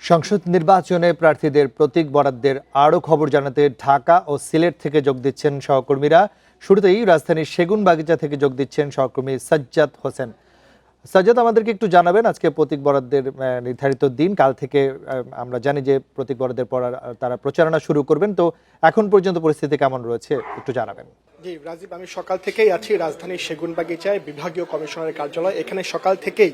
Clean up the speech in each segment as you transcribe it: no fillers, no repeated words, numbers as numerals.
সংসদ নির্বাচনে প্রার্থীদের প্রতীক বরাদ্দের আরও খবর জানাতে ঢাকা ও সিলেট থেকে যোগ দিচ্ছেন সহকর্মীরা। শুরুতেই রাজধানীর সেগুনবাগিচা থেকে যোগ দিচ্ছেন সহকর্মী সাজ্জাদ হোসেন। সাজ্জাদ, আমাদেরকে একটু জানাবেন আজকে প্রতীক বরাদ্দের নির্ধারিত দিন। কাল থেকে আমরা জানি যে প্রতীক বরাদ্দের পর তারা প্রচারণা শুরু করবেন। তো এখন পর্যন্ত পরিস্থিতি কেমন রয়েছে একটু জানাবেন। জি রাজীব, আমি সকাল থেকেই আছি রাজধানীর সেগুনবাগিচায় বিভাগীয় কমিশনারের কার্যালয়। এখানে সকাল থেকেই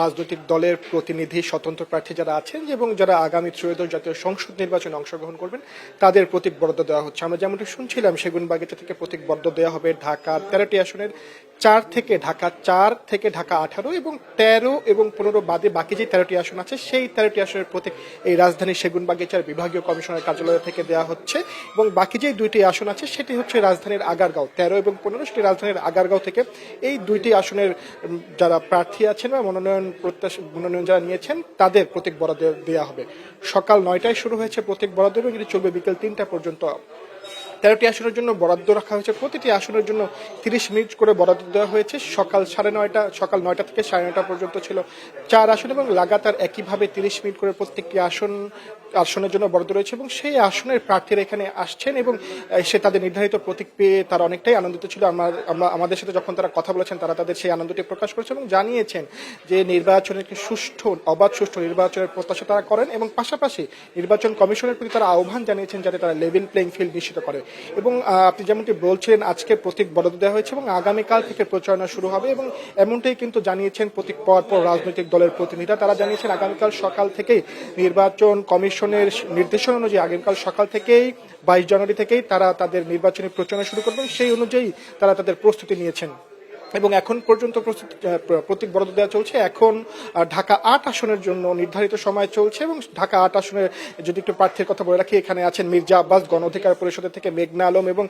রাজনৈতিক দলের প্রতিনিধি, স্বতন্ত্র প্রার্থী যারা আছেন এবং যারা আগামী ত্রয়োদশ জাতীয় সংসদ নির্বাচনে অংশগ্রহণ করবেন তাদের প্রতীক বরাদ্দ দেওয়া হচ্ছে। আমরা যেমনটি শুনছিলাম, সেগুনবাগিচা থেকে প্রতীক বরাদ্দ দেওয়া হবে ঢাকার 13টি আসনের 4 থেকে ঢাকা 18 এবং 13 এবং 15 বাদে বাকি যে 13টি আসন আছে সেই 13টি আসনের প্রতীক এই রাজধানীর সেগুনবাগিচার বিভাগীয় কমিশনারের কার্যালয় থেকে দেওয়া হচ্ছে। এবং বাকি যে 2টি আসন আছে সেটি হচ্ছে রাজধানীর আগারগাঁও 13 এবং 15, সেটি রাজধানীর আগারগাঁও থেকে এই 2টি আসনের যারা প্রার্থী আছেন বা মনোনয়ন যারা নিয়েছেন তাদের প্রতীক বরাদ্দ দেওয়া হবে। সকাল 9টায় শুরু হয়েছে প্রতীক বরাদ্দ এবং এটি চলবে বিকেল 3টা পর্যন্ত। 13টি আসনের জন্য বরাদ্দ রাখা হয়েছে, প্রতিটি আসনের জন্য 30 মিনিট করে বরাদ্দ দেওয়া হয়েছে। সকাল 9টা থেকে 9:30 পর্যন্ত ছিল 4 আসন এবং লাগাতার একইভাবে 30 মিনিট করে প্রত্যেকটি আসনের জন্য বরাদ্দ রয়েছে এবং সেই আসনের প্রার্থীরা এখানে আসছেন এবং সে তাদের নির্ধারিত প্রতীক পেয়ে তারা অনেকটাই আনন্দিত ছিল। আমাদের সাথে যখন তারা কথা বলেছেন তারা তাদের সেই আনন্দটি প্রকাশ করেছে এবং জানিয়েছেন যে নির্বাচনের অবাধ সুষ্ঠু নির্বাচনের প্রত্যাশা তারা করেন এবং পাশাপাশি নির্বাচন কমিশনের প্রতি তারা আহ্বান জানিয়েছেন যাতে তারা লেভেল প্লেইং ফিল্ড নিশ্চিত করে। এবং আপনি যেমনটি বলছিলেন, আজকে প্রতীক বরাদ্দ দেওয়া হয়েছে এবং আগামীকাল থেকে প্রচারণা শুরু হবে এবং এমনটাই কিন্তু জানিয়েছেন প্রতীক পাওয়ার পর রাজনৈতিক দলের প্রতিনিধিরা। তারা জানিয়েছেন আগামীকাল সকাল থেকেই নির্বাচন কমিশনের নির্দেশনা অনুযায়ী আগামীকাল সকাল থেকেই 22 জানুয়ারি থেকেই তারা তাদের নির্বাচনী প্রচারণা শুরু করবেন। সেই অনুযায়ী তারা তাদের প্রস্তুতি নিয়েছেন এবং এখন পর্যন্ত প্রতীক বরাদ্দ দেওয়া চলছে। এখন ঢাকা 8 আসনের জন্য নির্ধারিত সময় চলছে এবং ঢাকা 8 আসনের যদি একটু প্রার্থীর কথা বলে রাখি, এখানে আছেন মির্জা আব্বাস গণ অধিকার পরিষদের থেকে মেঘনা আলম এবং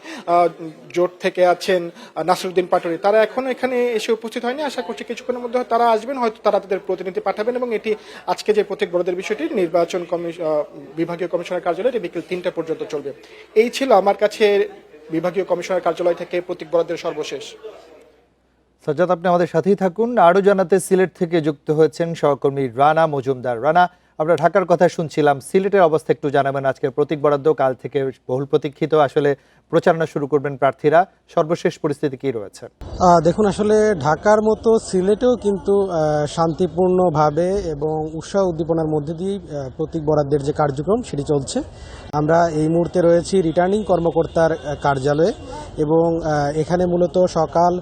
জোট থেকে আছেন নাসিরউদ্দিন পাটোয়ারি। তারা এখন এখানে এসে উপস্থিত হয়নি, আশা করছি কিছুক্ষণের মধ্যে তারা আসবেন, হয়তো তারা তাদের প্রতিনিধি পাঠাবেন এবং এটি আজকে যে প্রতীক বরাদ্দের বিষয়টি নির্বাচন বিভাগীয় কমিশনার কার্যালয় এটি বিকেল 3টা পর্যন্ত চলবে। এই ছিল আমার কাছে বিভাগীয় কমিশনার কার্যালয় থেকে প্রতীক বরাদ্দের সর্বশেষ। সাজ্জাদ, আপনি আমাদের সাথেই থাকুন। আরও জানাতে সিলেট থেকে যুক্ত হয়েছেন সহকর্মী রানা মজুমদার। রানা, আমরা ঢাকার কথা শুনছিলাম, সিলেটের অবস্থা একটু জানাবেন। আজকের প্রতীক বরাদ্দ, কাল থেকে বহুল প্রতীক্ষিত আসলে প্রচারণা শুরু করবেন প্রার্থীরা, সর্বশেষ পরিস্থিতি কি রয়েছে? দেখুন, আসলে ঢাকার মতো সিলেটেও কিন্তু শান্তিপূর্ণভাবে এবং উৎসাহ উদ্দীপনার মধ্যে দিয়ে প্রতীক বরাদ্দের যে কার্যক্রম সেটি চলছে। আমরা এই মুহূর্তে রয়েছি রিটার্নিং কর্মকর্তার কার্যালয়ে এবং এখানে মূলত সকাল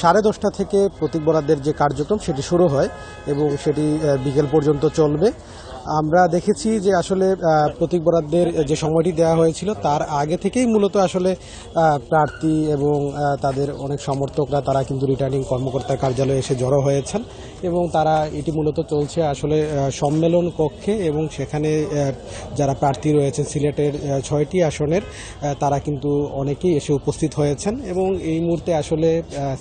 10:30 থেকে প্রতীক বরাদ্দের যে কার্যক্রম সেটি শুরু হয় এবং সেটি বিকেল পর্যন্ত চলবে। আমরা দেখেছি যে আসলে প্রতীক বরাদ্দের যে সময়টি দেওয়া হয়েছিল তার আগে থেকেই মূলত আসলে প্রার্থী এবং তাদের অনেক সমর্থকরা তারা কিন্তু রিটার্নিং কর্মকর্তার কার্যালয়ে এসে জড়ো হয়েছেন এবং তারা এটি মূলত চলছে আসলে সম্মেলন কক্ষে এবং সেখানে যারা প্রার্থী রয়েছেন সিলেটের 6টি আসনের তারা কিন্তু অনেকেই এসে উপস্থিত হয়েছেন এবং এই মুহূর্তে আসলে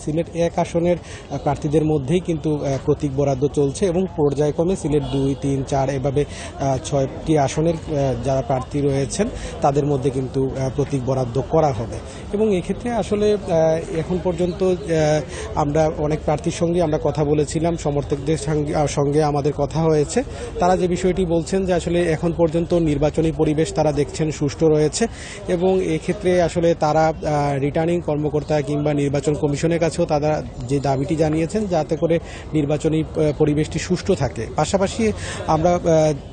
সিলেট 1 আসনের প্রার্থীদের মধ্যেই কিন্তু প্রতীক বরাদ্দ চলছে এবং পর্যায়ক্রমে সিলেট 2, 3, 4 এভাবে 6টি আসনের যারা প্রার্থী রয়েছেন তাদের মধ্যে কিন্তু প্রতীক বরাদ্দ করা হবে এবং এক্ষেত্রে আসলে এখন পর্যন্ত আমরা অনেক প্রার্থীর সঙ্গে আমরা কথা বলেছিলাম, সমর্থকদের সঙ্গে আমাদের কথা হয়েছে। তারা যে বিষয়টি বলছেন যে আসলে এখন পর্যন্ত নির্বাচনী পরিবেশ তারা দেখছেন সুষ্ঠু রয়েছে এবং এক্ষেত্রে আসলে তারা রিটার্নিং কর্মকর্তা কিংবা নির্বাচন কমিশনের কাছেও তারা যে দাবিটি জানিয়েছেন যাতে করে নির্বাচনী পরিবেশটি সুষ্ঠু থাকে। পাশাপাশি আমরা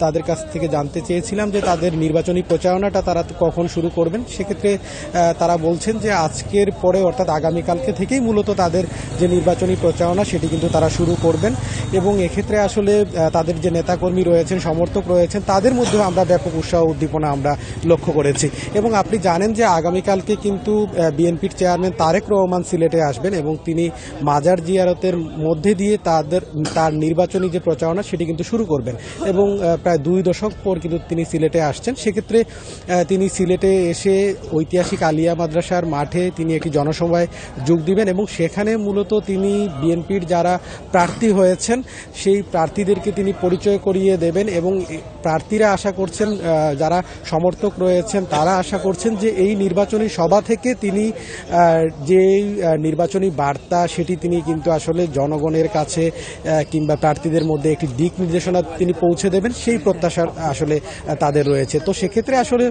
তাদের কাছ থেকে জানতে চেয়েছিলাম যে তাদের নির্বাচনী প্রচারণাটা তারা কখন শুরু করবেন। সেক্ষেত্রে তারা বলছেন যে আজকের পরে অর্থাৎ আগামীকালকে থেকেই মূলত তাদের যে নির্বাচনী প্রচারণা সেটি কিন্তু তারা শুরু করবেন এবং এক্ষেত্রে আসলে তাদের যে নেতাকর্মী রয়েছেন, সমর্থক রয়েছেন তাদের মধ্যেও আমরা ব্যাপক উৎসাহ উদ্দীপনা আমরা লক্ষ্য করেছি এবং আপনি জানেন যে আগামীকালকে কিন্তু বিএনপির চেয়ারম্যান তারেক রহমান সিলেটে আসবেন এবং তিনি মাজার জিয়ারতের মধ্যে দিয়ে তার নির্বাচনী যে প্রচারণা সেটি কিন্তু শুরু করবেন এবং প্রায় 2 দশক পর কিন্তু তিনি সিলেটে আসছেন। সেক্ষেত্রে তিনি সিলেটে এসে ঐতিহাসিক আলিয়া মাদ্রাসার মাঠে তিনি একটি জনসভায় যোগ দিবেন এবং সেখানে মূলত তিনি বিএনপির যারা প্রার্থী হয়েছেন সেই প্রার্থীদেরকে তিনি পরিচয় করিয়ে দেবেন এবং প্রার্থীরা আশা করছেন, যারা সমর্থক রয়েছেন তারা আশা করছেন যে এই নির্বাচনী সভা থেকে তিনি যে নির্বাচনী বার্তা সেটি তিনি কিন্তু আসলে জনগণের কাছে কিংবা প্রার্থীদের মধ্যে একটি দিক নির্দেশনা তিনি পৌঁছে দেবেন, সেই প্রত্যাশা আসলে তাদের রয়েছে। তো সেক্ষেত্রে আসলে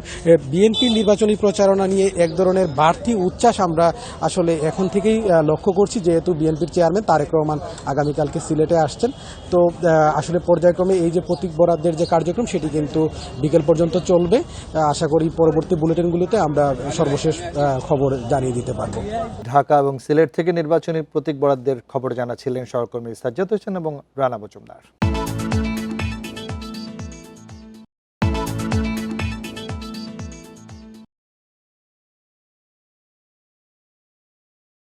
বিএনপির নির্বাচনী প্রচারণা নিয়ে এক ধরনের বাড়তি উচ্ছ্বাস আমরা আসলে এখন থেকেই লক্ষ্য করছি, যেহেতু বিএনপির চেয়ারম্যান তারেক রহমান আগামীকালকে সিলেটে আসছেন। তো আসলে পর্যায়ক্রমে এই যে প্রতীক বরাদ্দের যে কার্যক্রম সেটি কিন্তু বিকেল পর্যন্ত চলবে। আশা করি পরবর্তী বুলেটিনগুলোতে আমরা সর্বশেষ খবর জানিয়ে দিতে পারবো। ঢাকা এবং সিলেট থেকে নির্বাচনী প্রতীক বরাদ্দের খবর জানাচ্ছিলেন সহকর্মী সাজ্জাদ হোসেন এবং রানা মজুমদার।